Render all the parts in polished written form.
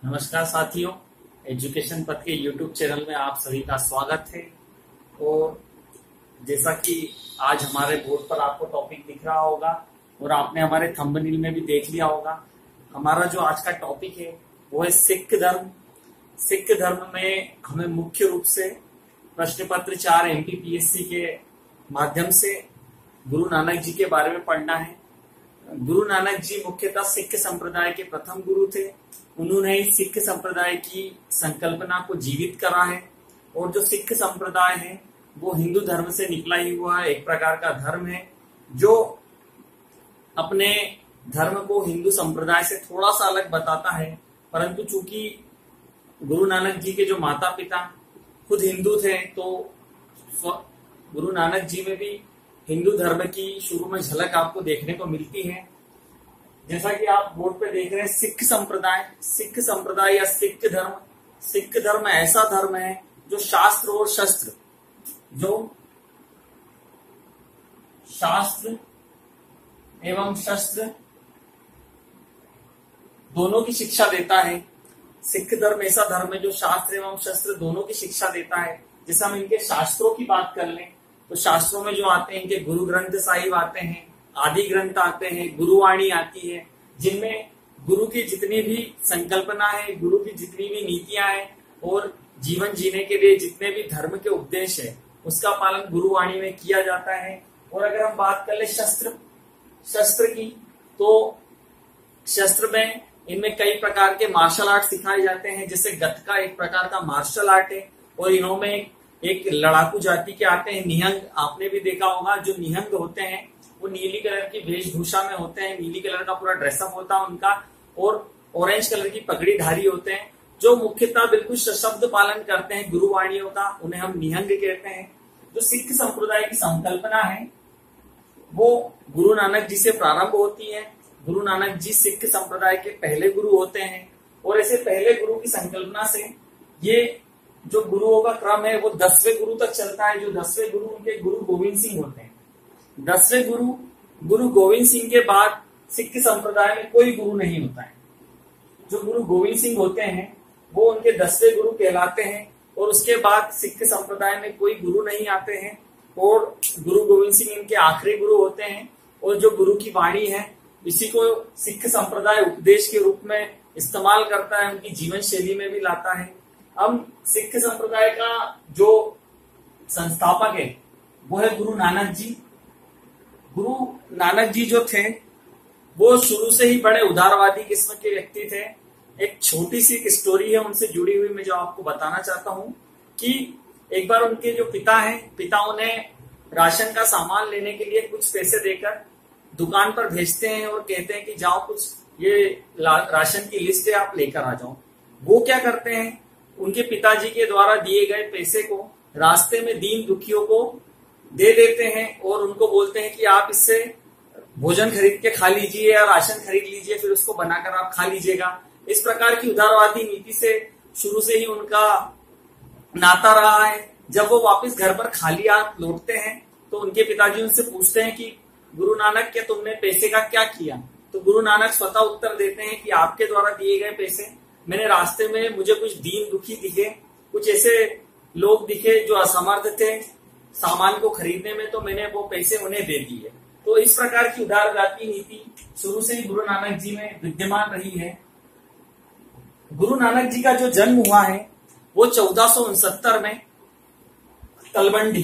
नमस्कार साथियों, एजुकेशन पथ के यूट्यूब चैनल में आप सभी का स्वागत है। और जैसा कि आज हमारे बोर्ड पर आपको टॉपिक दिख रहा होगा और आपने हमारे थंबनेल में भी देख लिया होगा, हमारा जो आज का टॉपिक है वो है सिख धर्म। सिख धर्म में हमें मुख्य रूप से प्रश्न पत्र 4 एमपीपीएससी के माध्यम से गुरु नानक जी के बारे में पढ़ना है। गुरु नानक जी मुख्यतः सिख संप्रदाय के प्रथम गुरु थे। उन्होंने सिख संप्रदाय की संकल्पना को जीवित करा है और जो सिख संप्रदाय है वो हिंदू धर्म से निकला ही हुआ है, एक प्रकार का धर्म है जो अपने धर्म को हिंदू संप्रदाय से थोड़ा सा अलग बताता है। परंतु चूंकि गुरु नानक जी के जो माता पिता खुद हिंदू थे तो गुरु नानक जी में भी हिंदू धर्म की शुरू में झलक आपको देखने को मिलती है। जैसा कि आप बोर्ड पे देख रहे हैं, सिख संप्रदाय या सिख धर्म ऐसा धर्म है जो शास्त्र एवं शस्त्र दोनों की शिक्षा देता है। सिख धर्म ऐसा धर्म है जो शास्त्र एवं शस्त्र दोनों की शिक्षा देता है। जैसे हम इनके शास्त्रों की बात कर लें तो शास्त्रों में जो आते हैं इनके गुरु ग्रंथ साहिब आते हैं, आदि ग्रंथ आते हैं, गुरुवाणी आती है, जिनमें गुरु की जितनी भी संकल्पना है, गुरु की जितनी भी नीतियां हैं और जीवन जीने के लिए जितने भी धर्म के उपदेश है उसका पालन गुरुवाणी में किया जाता है। और अगर हम बात कर ले शस्त्र की तो शस्त्र में इनमें कई प्रकार के मार्शल आर्ट सिखाए जाते हैं। जैसे गतका एक प्रकार का मार्शल आर्ट है और इनमें एक लड़ाकू जाति के आते हैं निहंग। आपने भी देखा होगा जो निहंग होते हैं वो नीली कलर की वेशभूषा में होते हैं, नीली कलर का पूरा ड्रेसअप होता है उनका और ऑरेंज कलर की पगड़ी धारी होते हैं, जो मुख्यतः बिल्कुल सशब्द पालन करते हैं गुरुवाणियों का, उन्हें हम निहंग कहते हैं। जो सिख संप्रदाय की संकल्पना है वो गुरु नानक जी से प्रारंभ होती है। गुरु नानक जी सिख संप्रदाय के पहले गुरु होते हैं और ऐसे पहले गुरु की संकल्पना से ये जो गुरुओं का क्रम है वो 10वें गुरु तक चलता है। जो 10वें गुरु उनके गुरु गोविंद सिंह होते हैं। 10वें गुरु गोविंद सिंह के बाद सिख संप्रदाय में कोई गुरु नहीं होता है। जो गुरु गोविंद सिंह होते हैं वो उनके 10वें गुरु कहलाते हैं और उसके बाद सिख संप्रदाय में कोई गुरु नहीं आते हैं और गुरु गोविंद सिंह इनके आखिरी गुरु होते हैं। और जो गुरु की वाणी है इसी को सिख संप्रदाय उपदेश के रूप में इस्तेमाल करता है, उनकी जीवन शैली में भी लाता है। अब सिख संप्रदाय का जो संस्थापक है वो है गुरु नानक जी। गुरु नानक जी जो थे वो शुरू से ही बड़े उदारवादी किस्म के व्यक्ति थे। एक छोटी सी एक स्टोरी है उनसे जुड़ी हुई, मैं जो आपको बताना चाहता हूं कि एक बार उनके जो पिता उन्हें राशन का सामान लेने के लिए कुछ पैसे देकर दुकान पर भेजते हैं और कहते हैं कि जाओ कुछ ये राशन की लिस्ट है आप लेकर आ जाओ। वो क्या करते हैं, उनके पिताजी के द्वारा दिए गए पैसे को रास्ते में दीन दुखियों को दे देते हैं और उनको बोलते हैं कि आप इससे भोजन खरीद के खा लीजिए या राशन खरीद लीजिए, फिर उसको बनाकर आप खा लीजिएगा। इस प्रकार की उदारवादी नीति से शुरू से ही उनका नाता रहा है। जब वो वापस घर पर खाली हाथ लौटते हैं तो उनके पिताजी उनसे पूछते हैं कि गुरु नानक क्या तुमने पैसे का क्या किया? तो गुरु नानक स्वतः उत्तर देते हैं कि आपके द्वारा दिए गए पैसे मैंने रास्ते में मुझे कुछ दीन दुखी दिखे, कुछ ऐसे लोग दिखे जो असमर्थ थे सामान को खरीदने में, तो मैंने वो पैसे उन्हें दे दिए। तो इस प्रकार की उदारवादी नीति शुरू से ही गुरु नानक जी में विद्यमान रही है। गुरु नानक जी का जो जन्म हुआ है वो 1469 में तलवंडी,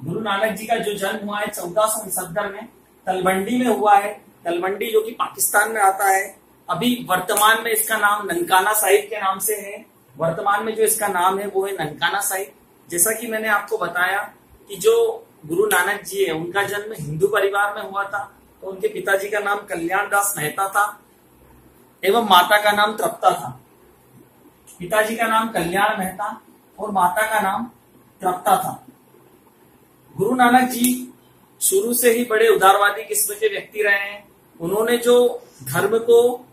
गुरु नानक जी का जो जन्म हुआ है 1469 में तलवंडी में हुआ है। तलवंडी जो कि पाकिस्तान में आता है। अभी वर्तमान में इसका नाम ननकाना साहिब के नाम से है। वर्तमान में जो इसका नाम है वो है ननकाना साहिब। जैसा कि मैंने आपको बताया कि जो गुरु नानक जी है उनका जन्म हिंदू परिवार में हुआ था। तो उनके पिताजी का नाम कल्याण दास मेहता था एवं माता का नाम तृप्ता था। पिताजी का नाम कल्याण मेहता और माता का नाम तृप्ता था। गुरु नानक जी शुरू से ही बड़े उदारवादी किस्म के व्यक्ति रहे हैं। उन्होंने जो धर्म को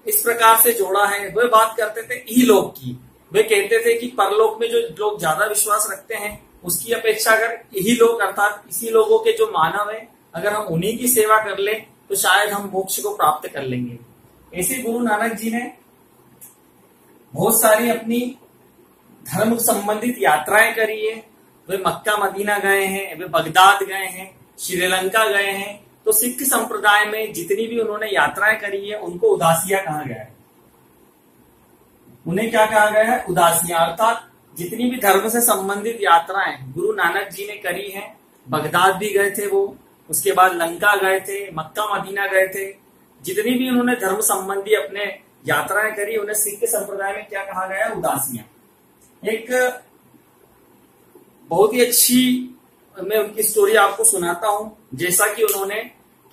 इस प्रकार से जोड़ा है, वह बात करते थे इहलोक की। वे कहते थे कि परलोक में जो लोग ज्यादा विश्वास रखते हैं उसकी अपेक्षा अगर यही लोग अर्थात इसी लोगों के जो मानव है अगर हम उन्हीं की सेवा कर ले तो शायद हम मोक्ष को प्राप्त कर लेंगे। ऐसे गुरु नानक जी ने बहुत सारी अपनी धर्म संबंधित यात्राएं करी है। वे मक्का मदीना गए हैं, वे बगदाद गए हैं, श्रीलंका गए हैं। तो सिख संप्रदाय में जितनी भी उन्होंने यात्राएं करी है उनको उदासियां कहा गया है। उन्हें क्या कहा गया है? उदासियां। अर्थात जितनी भी धर्म से संबंधित यात्राएं गुरु नानक जी ने करी हैं, बगदाद भी गए थे वो, उसके बाद लंका गए थे, मक्का मदीना गए थे, जितनी भी उन्होंने धर्म संबंधी अपने यात्राएं करी उन्हें सिख संप्रदाय में क्या कहा गया? उदासियां। एक बहुत ही अच्छी मैं उनकी स्टोरी आपको सुनाता हूं। जैसा कि उन्होंने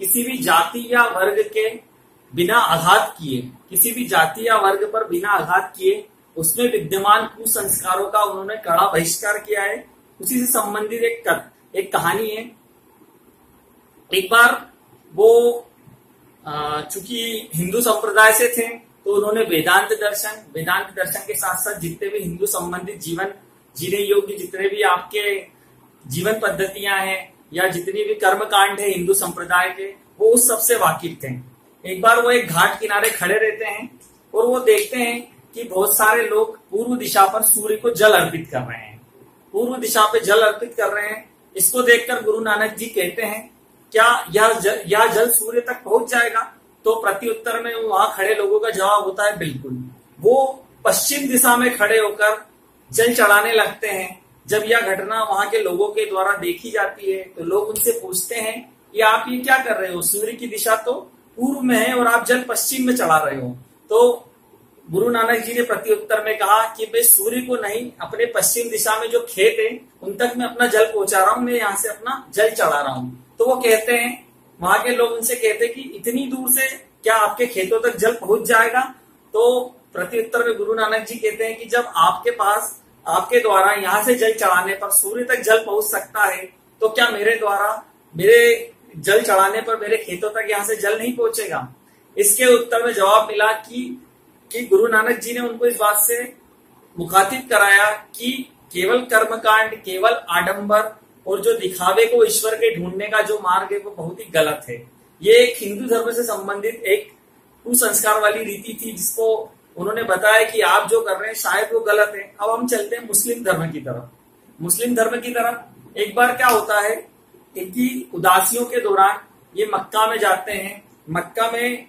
किसी भी जाति या वर्ग के बिना आघात किए, किसी भी जाति या वर्ग पर बिना आघात किए उसमें विद्यमान कुसंस्कारों का उन्होंने कड़ा बहिष्कार किया है। उसी से संबंधित एक कहानी है। एक बार वो चूंकि हिंदू संप्रदाय से थे तो उन्होंने वेदांत दर्शन के साथ साथ जितने भी हिंदू संबंधित जीवन जीने योग्य जितने भी आपके जीवन पद्धतियां हैं या जितनी भी कर्म कांड है हिंदू संप्रदाय के, वो उस सबसे वाकिफ थे। एक बार वो एक घाट किनारे खड़े रहते हैं और वो देखते हैं कि बहुत सारे लोग पूर्व दिशा पर सूर्य को जल अर्पित कर रहे हैं, पूर्व दिशा पे जल अर्पित कर रहे हैं। इसको देखकर गुरु नानक जी कहते हैं, क्या यह जल सूर्य तक पहुंच जाएगा? तो प्रति उत्तर में वहां खड़े लोगों का जवाब होता है, बिल्कुल। वो पश्चिम दिशा में खड़े होकर जल चढ़ाने लगते हैं। जब यह घटना वहां के लोगों के द्वारा देखी जाती है तो लोग उनसे पूछते हैं कि आप ये क्या कर रहे हो? सूर्य की दिशा तो पूर्व में है और आप जल पश्चिम में चढ़ा रहे हो। तो गुरु नानक जी ने प्रति उत्तर में कहा कि मैं सूर्य को नहीं, अपने पश्चिम दिशा में जो खेत है उन तक मैं अपना जल पहुंचा रहा हूं, मैं यहाँ से अपना जल चढ़ा रहा हूं। तो वो कहते हैं, वहां के लोग उनसे कहते हैं कि इतनी दूर से क्या आपके खेतों तक जल पहुंच जाएगा? तो प्रति उत्तर में गुरु नानक जी कहते हैं कि जब आपके पास आपके द्वारा यहाँ से जल चढ़ाने पर सूर्य तक जल पहुंच सकता है तो क्या मेरे द्वारा मेरे जल चढ़ाने पर मेरे खेतों तक यहाँ से जल नहीं पहुंचेगा? इसके उत्तर में जवाब मिला कि गुरु नानक जी ने उनको इस बात से मुखातिब कराया कि केवल कर्मकांड, केवल आडंबर और जो दिखावे को ईश्वर के ढूंढने का जो मार्ग है वो बहुत ही गलत है। ये एक हिंदू धर्म से संबंधित एक कुसंस्कार वाली रीति थी जिसको उन्होंने बताया कि आप जो कर रहे हैं शायद वो गलत है। अब हम चलते हैं मुस्लिम धर्म की तरफ। मुस्लिम धर्म की तरफ एक बार क्या होता है, इनकी उदासियों के दौरान ये मक्का में जाते हैं। मक्का में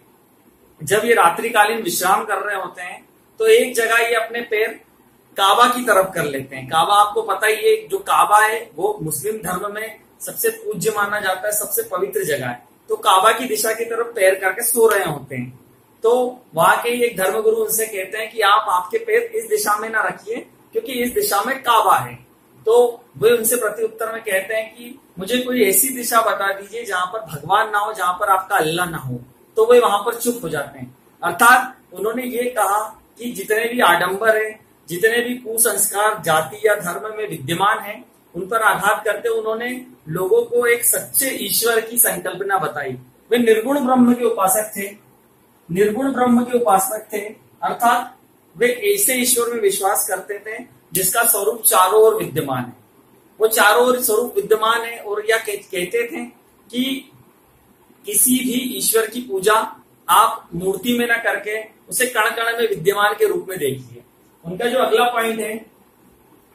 जब ये रात्रिकालीन विश्राम कर रहे होते हैं तो एक जगह ये अपने पैर काबा की तरफ कर लेते हैं। काबा आपको पता ही है, जो काबा है वो मुस्लिम धर्म में सबसे पूज्य माना जाता है, सबसे पवित्र जगह है। तो काबा की दिशा की तरफ पैर करके सो रहे होते हैं। तो वहां के एक धर्मगुरु उनसे कहते हैं कि आप आपके पैर इस दिशा में ना रखिए क्योंकि इस दिशा में काबा है। तो वे उनसे प्रति उत्तर में कहते हैं कि मुझे कोई ऐसी दिशा बता दीजिए जहां पर भगवान ना हो, जहां पर आपका अल्लाह ना हो। तो वे वहां पर चुप हो जाते हैं। अर्थात उन्होंने ये कहा कि जितने भी आडंबर है, जितने भी कुसंस्कार जाति या धर्म में विद्यमान है, उन पर आघात करते उन्होंने लोगों को एक सच्चे ईश्वर की संकल्पना बताई। वे निर्गुण ब्रह्म के उपासक थे, निर्गुण ब्रह्म के उपासक थे। अर्थात वे ऐसे ईश्वर में विश्वास करते थे जिसका स्वरूप चारों ओर विद्यमान है। वो चारों ओर स्वरूप विद्यमान है और यह कहते थे कि किसी भी ईश्वर की पूजा आप मूर्ति में न करके उसे कण कण में विद्यमान के रूप में देखिए। उनका जो अगला पॉइंट है,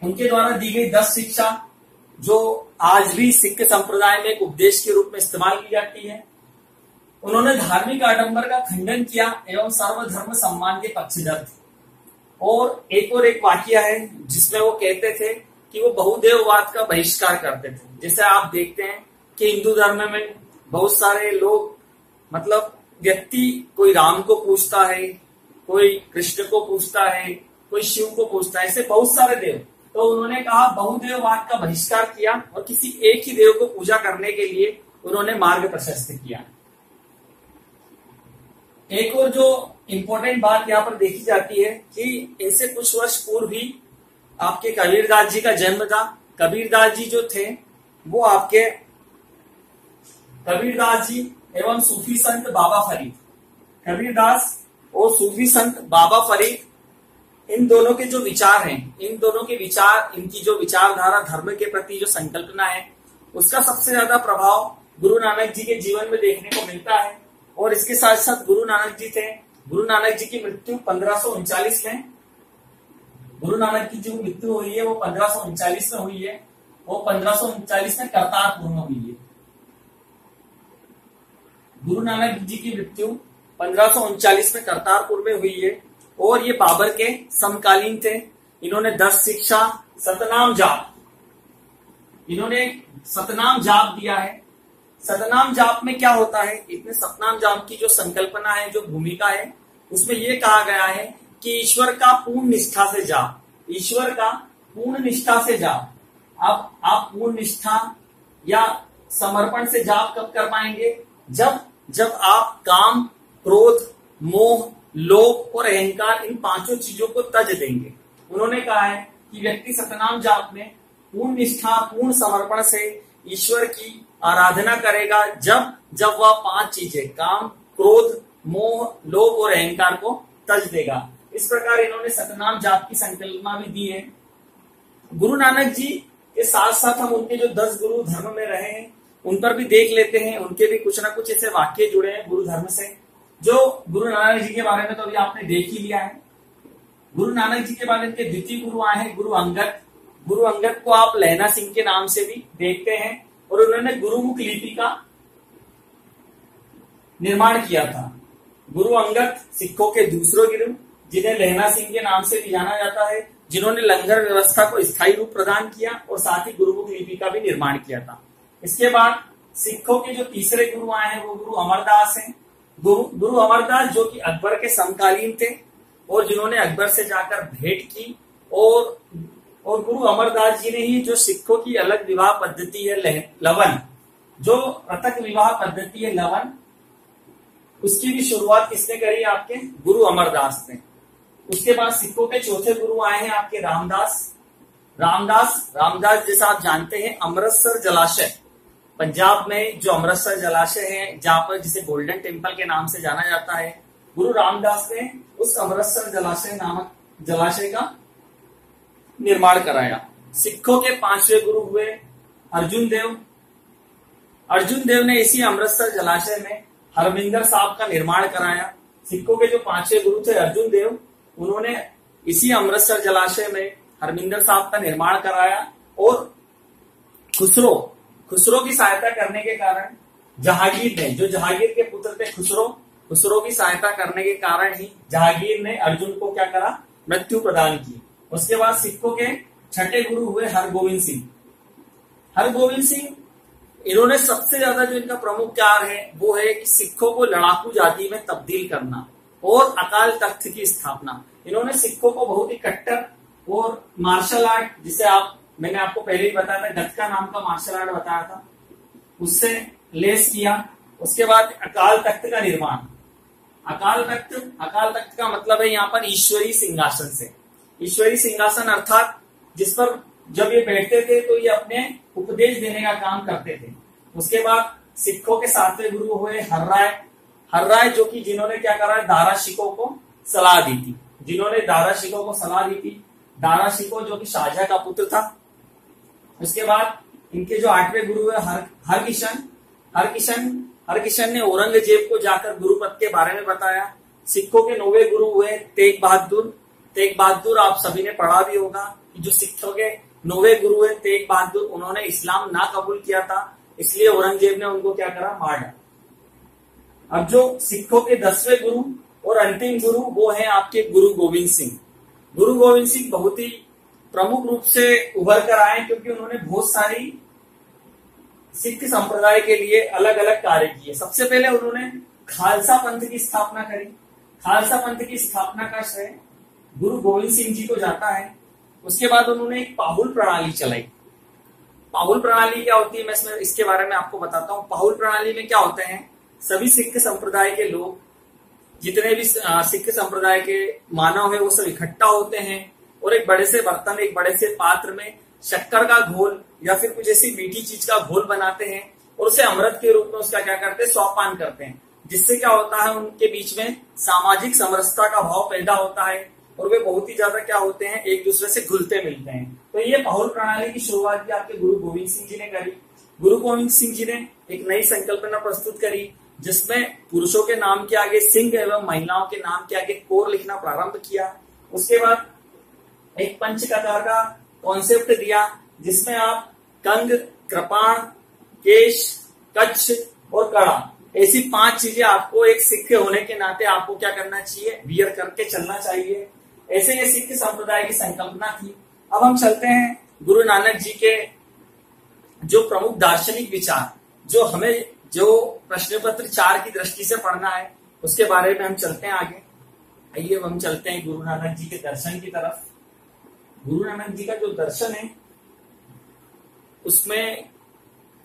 उनके द्वारा दी गई 10 शिक्षा जो आज भी सिख संप्रदाय में एक उपदेश के रूप में इस्तेमाल की जाती है। उन्होंने धार्मिक आडंबर का खंडन किया एवं सर्वधर्म सम्मान के पक्षधर थे। और एक वाकया है जिसमें वो कहते थे कि वो बहुदेववाद का बहिष्कार करते थे। जैसे आप देखते हैं कि हिंदू धर्म में बहुत सारे लोग, मतलब व्यक्ति कोई राम को पूजता है, कोई कृष्ण को पूजता है, कोई शिव को पूजता है, ऐसे बहुत सारे देव। तो उन्होंने कहा बहुदेववाद का बहिष्कार किया और किसी एक ही देव को पूजा करने के लिए उन्होंने मार्ग प्रशस्त किया। एक और जो इम्पोर्टेंट बात यहाँ पर देखी जाती है कि इनसे कुछ वर्ष पूर्व भी आपके कबीरदास जी का जन्म था। कबीरदास जी जो थे वो आपके कबीरदास जी एवं सूफी संत बाबा फरीद, कबीरदास और सूफी संत बाबा फरीद, इन दोनों के जो विचार हैं, इन दोनों के विचार, इनकी जो विचारधारा धर्म के प्रति जो संकल्पना है, उसका सबसे ज्यादा प्रभाव गुरु नानक जी के जीवन में देखने को मिलता है। और इसके साथ साथ गुरु नानक जी थे, गुरु नानक जी की मृत्यु 1539 में गुरु नानक की जो मृत्यु हुई है वो 1539 में हुई है। वो 1539 में करतारपुर में हुई है। गुरु नानक जी की मृत्यु 1539 में करतारपुर में हुई है और ये बाबर के समकालीन थे। इन्होंने 10 शिक्षा, सतनाम जाप, इन्होंने सतनाम जाप दिया है। सतनाम जाप में क्या होता है, इसमें सतनाम जाप की जो संकल्पना है, जो भूमिका है, उसमें यह कहा गया है कि ईश्वर का पूर्ण निष्ठा से जाप, ईश्वर का पूर्ण निष्ठा से जाप। अब आप पूर्ण निष्ठा या समर्पण से जाप कब कर पाएंगे, जब आप काम, क्रोध, मोह, लोभ और अहंकार, इन 5 चीजों को त्यज देंगे। उन्होंने कहा है कि व्यक्ति सतनाम जाप में पूर्ण निष्ठा, पूर्ण समर्पण से ईश्वर की आराधना करेगा जब वह 5 चीजें, काम, क्रोध, मोह, लोभ और अहंकार को त्यज देगा। इस प्रकार इन्होंने सतनाम जाप की संकल्पना भी दी है। गुरु नानक जी के साथ साथ हम उनके जो 10 गुरु धर्म में रहे हैं उन पर भी देख लेते हैं। उनके भी कुछ ना कुछ ऐसे वाक्य जुड़े हैं गुरु धर्म से, जो गुरु नानक जी के बारे में तो अभी आपने देख ही लिया है। गुरु नानक जी के बाद इनके द्वितीय गुरु आए हैं गुरु अंगद। गुरु अंगद को आप लहना सिंह के नाम से भी देखते हैं और उन्होंने गुरुमुख लिपि का निर्माण किया था। गुरु अंगद सिखों के दूसरे गुरु, जिन्हें लहना सिंह के नाम से भी जाना जाता है, जिन्होंने लंगर व्यवस्था को स्थायी रूप प्रदान किया और साथ ही गुरुमुख लिपि का भी निर्माण किया था। इसके बाद सिखों के जो तीसरे गुरु आए हैं वो गुरु अमरदास हैं। गुरु अमरदास जो कि अकबर के समकालीन थे और जिन्होंने अकबर से जाकर भेंट की और गुरु अमरदास जी ने ही जो सिखों की अलग विवाह पद्धति है लवन, जो पृथक विवाह पद्धति है लवन, उसकी भी शुरुआत किसने करी, आपके गुरु अमरदास ने। उसके बाद सिखों के चौथे गुरु आए हैं आपके रामदास जैसा आप जानते हैं अमृतसर जलाशय, पंजाब में जो अमृतसर जलाशय है जहां पर जिसे गोल्डन टेम्पल के नाम से जाना जाता है, गुरु रामदास ने उस अमृतसर जलाशय नामक जलाशय का निर्माण कराया। सिखों के 5वें गुरु हुए अर्जुन देव। अर्जुन देव ने इसी अमृतसर जलाशय में हरमिंदर साहब का निर्माण कराया। सिखों के जो 5वें गुरु थे अर्जुन देव, उन्होंने इसी अमृतसर जलाशय में हरमिंदर साहब का निर्माण कराया और खुसरो की सहायता करने के कारण जहांगीर ने, जो जहांगीर के पुत्र थे खुसरो की सहायता करने के कारण ही जहांगीर ने अर्जुन को क्या करा, मृत्यु प्रदान की। उसके बाद सिखों के 6ठे गुरु हुए हरगोविंद सिंह। इन्होंने सबसे ज्यादा जो इनका प्रमुख कार्य है वो है कि सिखों को लड़ाकू जाति में तब्दील करना और अकाल तख्त की स्थापना। इन्होंने सिखों को बहुत ही कट्टर और मार्शल आर्ट, जिसे मैंने आपको पहले ही बताया था, गतका नाम का मार्शल आर्ट बताया था, उससे लेस किया। उसके बाद अकाल तख्त का निर्माण। अकाल तख्त का मतलब है यहाँ पर ईश्वरी सिंहासन से। ईश्वरी सिंहासन अर्थात जिस पर जब ये बैठते थे तो ये अपने उपदेश देने का काम करते थे। उसके बाद सिखों के 7वें गुरु हुए हर्राय, जो कि जिन्होंने क्या करा, दारा शिकोह को सलाह दी थी। दारा शिकोह जो कि शाहजहां का पुत्र था। उसके बाद इनके जो 8वें गुरु हुए हरकिशन ने औरंगजेब को जाकर गुरुपद के बारे में बताया। सिखों के 9वें गुरु हुए तेग बहादुर, आप सभी ने पढ़ा भी होगा कि जो सिखों के 9वें गुरु है तेग बहादुर, उन्होंने इस्लाम ना कबूल किया था, इसलिए औरंगजेब ने उनको क्या करा, मार डाला। अब जो सिखों के 10वें गुरु और अंतिम गुरु वो है आपके गुरु गोविंद सिंह बहुत ही प्रमुख रूप से उभर कर आए क्योंकि उन्होंने बहुत सारी सिख संप्रदाय के लिए अलग अलग कार्य किए। सबसे पहले उन्होंने खालसा पंथ की स्थापना करी। खालसा पंथ की स्थापना का श्रेय गुरु गोविंद सिंह जी को जाता है। उसके बाद उन्होंने एक पाहुल प्रणाली चलाई। पाहुल प्रणाली क्या होती है, मैं इसके बारे में आपको बताता हूँ। पाहुल प्रणाली में क्या होते हैं, सभी सिख संप्रदाय के लोग, जितने भी सिख संप्रदाय के मानव है वो सब इकट्ठा होते हैं और एक बड़े से बर्तन, एक बड़े से पात्र में शक्कर का घोल या फिर कुछ ऐसी मीठी चीज का घोल बनाते हैं और उसे अमृत के रूप में उसका क्या करते हैं, स्वापान करते हैं, जिससे क्या होता है, उनके बीच में सामाजिक समरसता का भाव पैदा होता है और वे बहुत ही ज्यादा क्या होते हैं, एक दूसरे से घुलते मिलते हैं। तो ये पाहुल प्रणाली की शुरुआत भी आपके गुरु गोविंद सिंह जी ने करी। गुरु गोविंद सिंह जी ने एक नई संकल्पना प्रस्तुत करी जिसमें पुरुषों के नाम के आगे सिंह एवं महिलाओं के नाम के आगे कौर लिखना प्रारंभ किया। उसके बाद एक पंचककार का कॉन्सेप्ट दिया, जिसमें आप कंग, कृपाण, केश, कच्छ और कड़ा, ऐसी 5 चीजें आपको एक सिख होने के नाते आपको क्या करना चाहिए, वियर करके चलना चाहिए। ऐसे ये सिख संप्रदाय की संकल्पना थी। अब हम चलते हैं गुरु नानक जी के जो प्रमुख दार्शनिक विचार, जो हमें जो प्रश्न पत्र 4 की दृष्टि से पढ़ना है, उसके बारे में हम चलते हैं आगे। आइए हम चलते हैं गुरु नानक जी के दर्शन की तरफ। गुरु नानक जी का जो दर्शन है, उसमें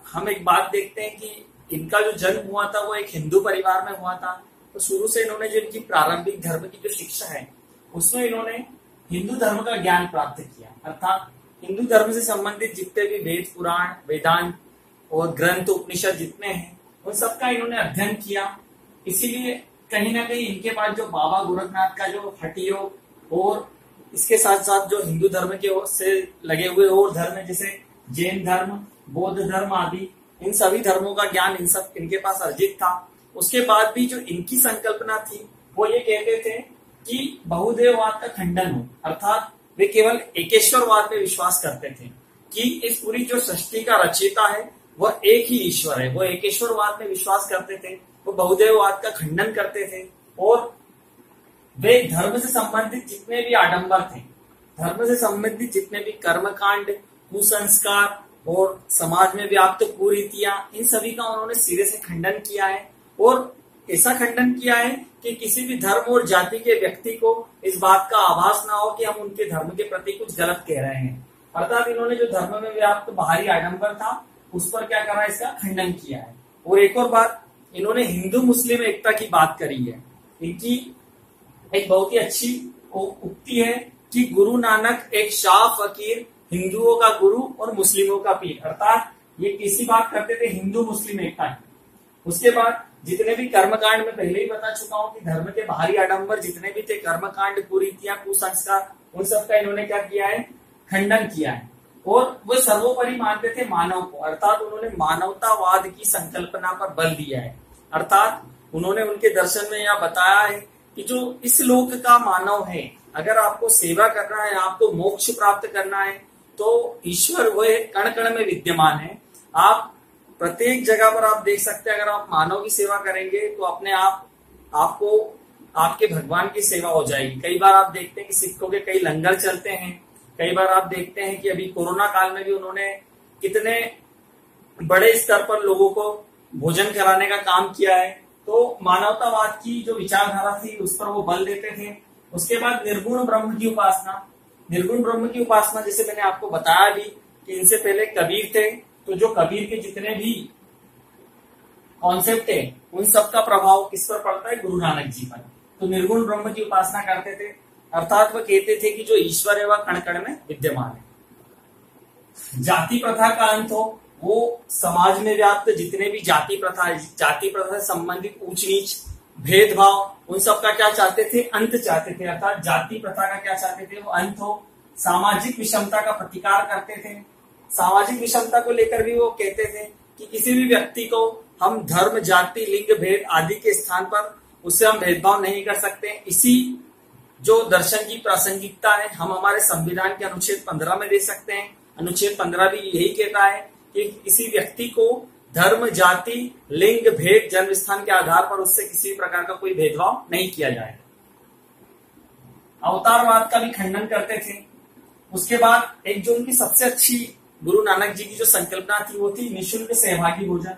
हम एक बात देखते हैं कि इनका जो जन्म हुआ था वो एक हिंदू परिवार में हुआ था। तो शुरू से इन्होंने जो इनकी प्रारंभिक धर्म की जो शिक्षा है, उसमें इन्होंने हिंदू धर्म का ज्ञान प्राप्त किया, अर्थात हिंदू धर्म से संबंधित जितने भी वेद, पुराण, वेदांत और ग्रंथ, उपनिषद जितने हैं, उन सबका इन्होंने अध्ययन किया। इसीलिए कहीं ना कहीं इनके पास जो बाबा गोरखनाथ का जो हठ योग और इसके साथ साथ जो हिंदू धर्म के ओर से लगे हुए और धर्म है, जैसे जैन धर्म, बौद्ध धर्म आदि, इन सभी धर्मों का ज्ञान इनके पास अर्जित था। उसके बाद भी जो इनकी संकल्पना थी, वो ये कहते थे कि बहुदेववाद का खंडन हो, अर्थात वे केवल एकेश्वरवाद में विश्वास करते थे कि इस पूरी जो सृष्टि का रचयिता है वह एक ही ईश्वर है। वो एकेश्वरवाद में विश्वास करते थे, वो बहुदेववाद का खंडन करते थे, और वे धर्म से संबंधित जितने भी आडंबर थे, धर्म से संबंधित जितने भी कर्मकांड, कुसंस्कार और समाज में व्याप्त कुरीतियां, इन सभी का उन्होंने सिरे से खंडन किया है। और ऐसा खंडन किया है कि किसी भी धर्म और जाति के व्यक्ति को इस बात का आभास ना हो कि हम उनके धर्म के प्रति कुछ गलत कह रहे हैं। अर्थात इन्होंने जो धर्म में व्याप्त बाहरी आडंबर था, उस पर क्या करा, इसका खंडन किया है। और एक और बात, इन्होंने हिंदू मुस्लिम एकता की बात करी है। इनकी एक बहुत ही अच्छी उक्ति है कि गुरु नानक एक शाह फकीर, हिंदुओं का गुरु और मुस्लिमों का पीर, अर्थात ये किसी बात करते थे हिंदू मुस्लिम एकता की। उसके बाद जितने भी कर्मकांड में पहले ही बता चुका हूं कि धर्म के बाहरी आडंबर जितने भी थे, कर्मकांड, कुरीतियां, कुसंस्कार, उन सब का इन्होंने क्या किया है, खंडन किया है। और वो सर्वोपरि मानते थे मानव को, अर्थात उन्होंने मानवतावाद की संकल्पना पर बल दिया है। अर्थात उन्होंने उनके दर्शन में यह बताया है कि जो इस लोक का मानव है, अगर आपको सेवा करना है, आपको मोक्ष प्राप्त करना है, तो ईश्वर वह कण कण में विद्यमान है। आप प्रत्येक जगह पर आप देख सकते हैं, अगर आप मानव की सेवा करेंगे तो अपने आप आपको आपके भगवान की सेवा हो जाएगी। कई बार आप देखते हैं कि सिखों के कई लंगर चलते हैं, कई बार आप देखते हैं कि अभी कोरोना काल में भी उन्होंने कितने बड़े स्तर पर लोगों को भोजन कराने का काम किया है। तो मानवतावाद की जो विचारधारा थी उस पर वो बल देते थे। उसके बाद निर्गुण ब्रह्म की उपासना, निर्गुण ब्रह्म की उपासना जैसे मैंने आपको बताया भी कि इनसे पहले कबीर थे, तो जो कबीर के जितने भी कॉन्सेप्ट है उन सब का प्रभाव किस पर पड़ता है, गुरु नानक जी पर। तो निर्गुण ब्रह्म की उपासना करते थे, अर्थात वह कहते थे कि जो ईश्वर है वह कण कण में विद्यमान है। जाति प्रथा का अंत हो, वो समाज में व्याप्त जितने भी जाति प्रथा से संबंधित ऊंच नीच, भेदभाव, उन सब का क्या चाहते थे, अंत चाहते थे। अर्थात जाति प्रथा का क्या चाहते थे, वो अंत हो। सामाजिक विषमता का प्रतिकार करते थे। सामाजिक विषमता को लेकर भी वो कहते थे कि किसी भी व्यक्ति को हम धर्म, जाति, लिंग भेद आदि के स्थान पर उससे हम भेदभाव नहीं कर सकते। इसी जो दर्शन की प्रासंगिकता है हम हमारे संविधान के अनुच्छेद 15 में दे सकते हैं। अनुच्छेद 15 भी यही कहता है कि किसी व्यक्ति को धर्म, जाति, लिंग, भेद, जन्म स्थान के आधार पर उससे किसी प्रकार का कोई भेदभाव नहीं किया जाए। अवतारवाद का भी खंडन करते थे। उसके बाद एक जो उनकी सबसे अच्छी गुरु नानक जी की जो संकल्पना थी वो थी निःशुल्क सहभागी भोजन।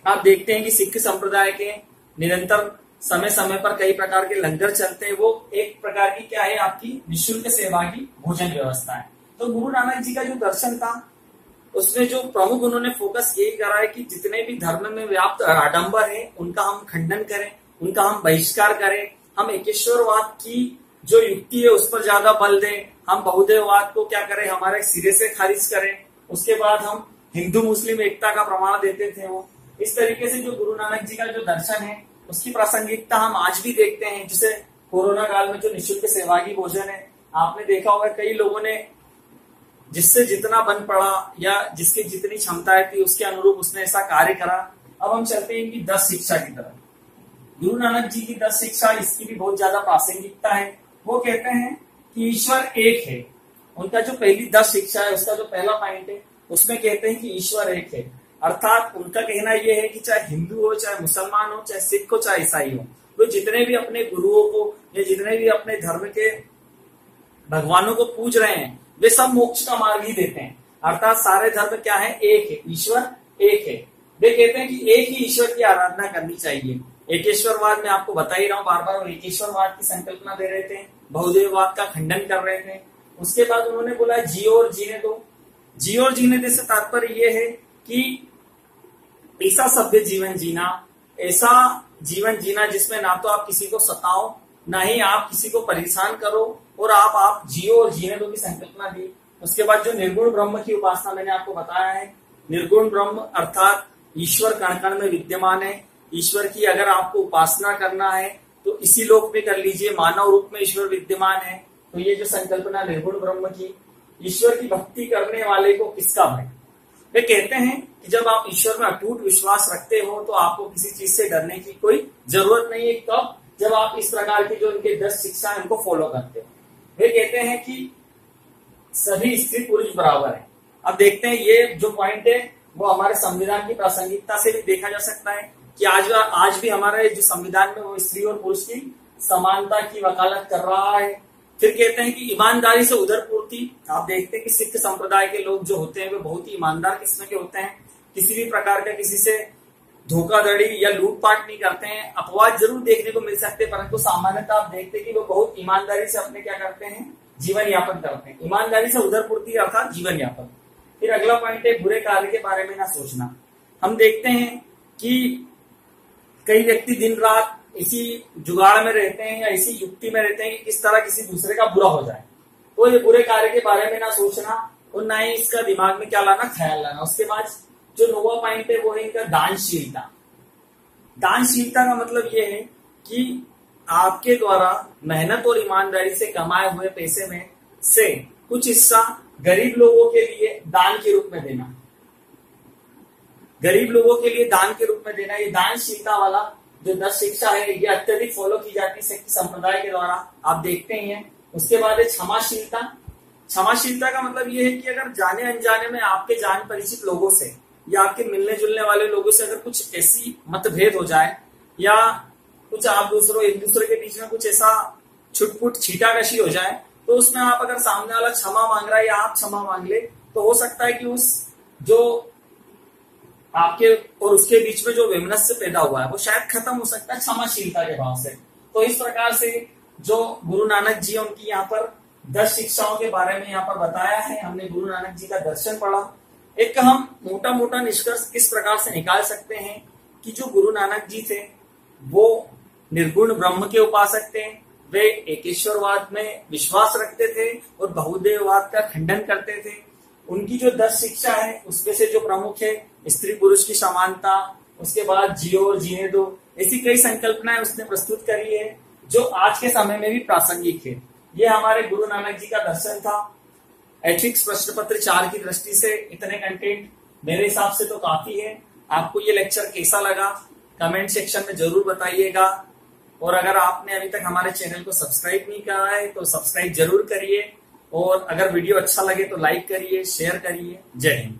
आप देखते हैं कि सिख संप्रदाय के निरंतर समय समय पर कई प्रकार के लंगर चलते हैं, वो एक प्रकार की क्या है, आपकी निःशुल्क सहभागी भोजन व्यवस्था है। तो गुरु नानक जी का जो दर्शन था उसमें जो प्रमुख उन्होंने फोकस यही करा है कि जितने भी धर्म में व्याप्त आडंबर है उनका हम खंडन करें, उनका हम बहिष्कार करें। हम एकेश्वरवाद की जो युक्ति है उस पर ज्यादा बल दें। हम बहुदेववाद को क्या करें, हमारे सिरे से खारिज करें। उसके बाद हम हिंदू मुस्लिम एकता का प्रमाण देते थे। वो इस तरीके से जो गुरु नानक जी का जो दर्शन है उसकी प्रासंगिकता हम आज भी देखते हैं। जैसे कोरोना काल में जो निःशुल्क सहभागी भोजन है, आपने देखा होगा कई लोगों ने जिससे जितना बन पड़ा या जिसकी जितनी क्षमताएं थी उसके अनुरूप उसने ऐसा कार्य करा। अब हम चलते हैं इनकी 10 शिक्षा की तरफ। गुरु नानक जी की 10 शिक्षा, इसकी भी बहुत ज्यादा प्रासंगिकता है। वो कहते हैं कि ईश्वर एक है। उनका जो पहली 10 शिक्षा है उसका जो पहला पॉइंट है उसमें कहते हैं कि ईश्वर एक है। अर्थात उनका कहना यह है कि चाहे हिंदू हो, चाहे मुसलमान हो, चाहे सिख हो, चाहे ईसाई हो, वो जितने भी अपने गुरुओं को या जितने भी अपने धर्म के भगवानों को पूज रहे हैं वे सब मोक्ष का मार्ग ही देते हैं। अर्थात सारे धर्म क्या है? एक है, ईश्वर एक है। वे कहते हैं कि एक ही ईश्वर की आराधना करनी चाहिए। एकेश्वरवाद में आपको बता ही रहा हूं बार बार, एकेश्वरवाद की संकल्पना दे रहे थे, बहुदेववाद का खंडन कर रहे थे। उसके बाद उन्होंने बोला जियो और जीने दो। जियो और जीने दे से तात्पर्य यह है कि ऐसा सभ्य जीवन जीना, ऐसा जीवन जीना जिसमें ना तो आप किसी को सताओ, ना ही आप किसी को परेशान करो, और आप जियो और जीने दो की संकल्पना दी। उसके बाद जो निर्गुण ब्रह्म की उपासना मैंने आपको बताया है, निर्गुण ब्रह्म अर्थात ईश्वर कण कण में विद्यमान है। ईश्वर की अगर आपको उपासना करना है तो इसी लोक में कर लीजिए, मानव रूप में ईश्वर विद्यमान है। तो ये जो संकल्पना निर्गुण ब्रह्म की, ईश्वर की भक्ति करने वाले को किसका भय? वे कहते हैं कि जब आप ईश्वर में अटूट विश्वास रखते हो तो आपको किसी चीज से डरने की कोई जरूरत नहीं है। कब? जब आप इस प्रकार की जो इनके 10 शिक्षा है उनको फॉलो करते हो। वे कहते हैं कि सभी स्त्री पुरुष बराबर है। अब देखते हैं ये जो पॉइंट है वो हमारे संविधान की प्रासंगिकता से भी देखा जा सकता है कि आज भी हमारे जो संविधान में वो स्त्री और पुरुष की समानता की वकालत कर रहा है। फिर कहते हैं कि ईमानदारी से उधर पूर्ति। आप देखते हैं कि सिख संप्रदाय के लोग जो होते हैं वे बहुत ही ईमानदार किस्म के होते हैं, किसी भी प्रकार का किसी से धोखाधड़ी या लूटपाट नहीं करते हैं। अपवाद जरूर देखने को मिल सकते हैं, परंतु सामान्यतः आप देखते हैं कि वो बहुत ईमानदारी से अपने क्या करते हैं? जीवन यापन करते हैं। ईमानदारी से उधर पूर्ति अर्थात जीवन यापन। फिर अगला पॉइंट है बुरे कार्य के बारे में ना सोचना। हम देखते हैं कि कई व्यक्ति दिन रात इसी जुगाड़ में रहते हैं या इसी युक्ति में रहते हैं कि किस तरह किसी दूसरे का बुरा हो जाए। तो ये बुरे कार्य के बारे में ना सोचना और ना ही इसका दिमाग में क्या लाना? ख्याल लाना। उसके बाद जो नौवां पॉइंट है वो है इनका दानशीलता। दानशीलता का मतलब ये है कि आपके द्वारा मेहनत और ईमानदारी से कमाए हुए पैसे में से कुछ हिस्सा गरीब लोगों के लिए दान के रूप में देना। गरीब लोगों के लिए दान के रूप में देना, ये दानशीलता वाला जो 10 शिक्षा है ये अत्यधिक फॉलो की जाती है सिख संप्रदाय के द्वारा, आप देखते ही हैं। उसके बाद है क्षमाशीलता। क्षमाशीलता का मतलब ये है कि अगर जाने अनजाने में आपके जान परिचित लोगों से या आपके मिलने जुलने वाले लोगों से अगर कुछ ऐसी मतभेद हो जाए या कुछ आप एक दूसरे के बीच में कुछ ऐसा छुटपुट छीटाकशी हो जाए, तो उसमें आप अगर सामने वाला क्षमा मांग रहा है या आप क्षमा मांग ले, तो हो सकता है कि उस जो आपके और उसके बीच में जो वैमनस्य पैदा हुआ है वो शायद खत्म हो सकता है क्षमाशीलता के भाव से। तो इस प्रकार से जो गुरु नानक जी उनकी यहाँ पर 10 शिक्षाओं के बारे में यहाँ पर बताया है। हमने गुरु नानक जी का दर्शन पढ़ा। एक हम मोटा मोटा निष्कर्ष इस प्रकार से निकाल सकते हैं कि जो गुरु नानक जी थे वो निर्गुण ब्रह्म के उपासक थे। वे एकेश्वरवाद में विश्वास रखते थे और बहुदेववाद का खंडन करते थे। उनकी जो 10 शिक्षा है उसमें से जो प्रमुख है स्त्री पुरुष की समानता, उसके बाद जियो और जीने दो, ऐसी कई संकल्पनाएं उसने प्रस्तुत करी है जो आज के समय में भी प्रासंगिक है। ये हमारे गुरु नानक जी का दर्शन था। एथिक्स प्रश्न पत्र 4 की दृष्टि से इतने कंटेंट मेरे हिसाब से तो काफी है। आपको ये लेक्चर कैसा लगा कमेंट सेक्शन में जरूर बताइएगा, और अगर आपने अभी तक हमारे चैनल को सब्सक्राइब नहीं करा है तो सब्सक्राइब जरूर करिए, और अगर वीडियो अच्छा लगे तो लाइक करिए, शेयर करिए। जय हिंद।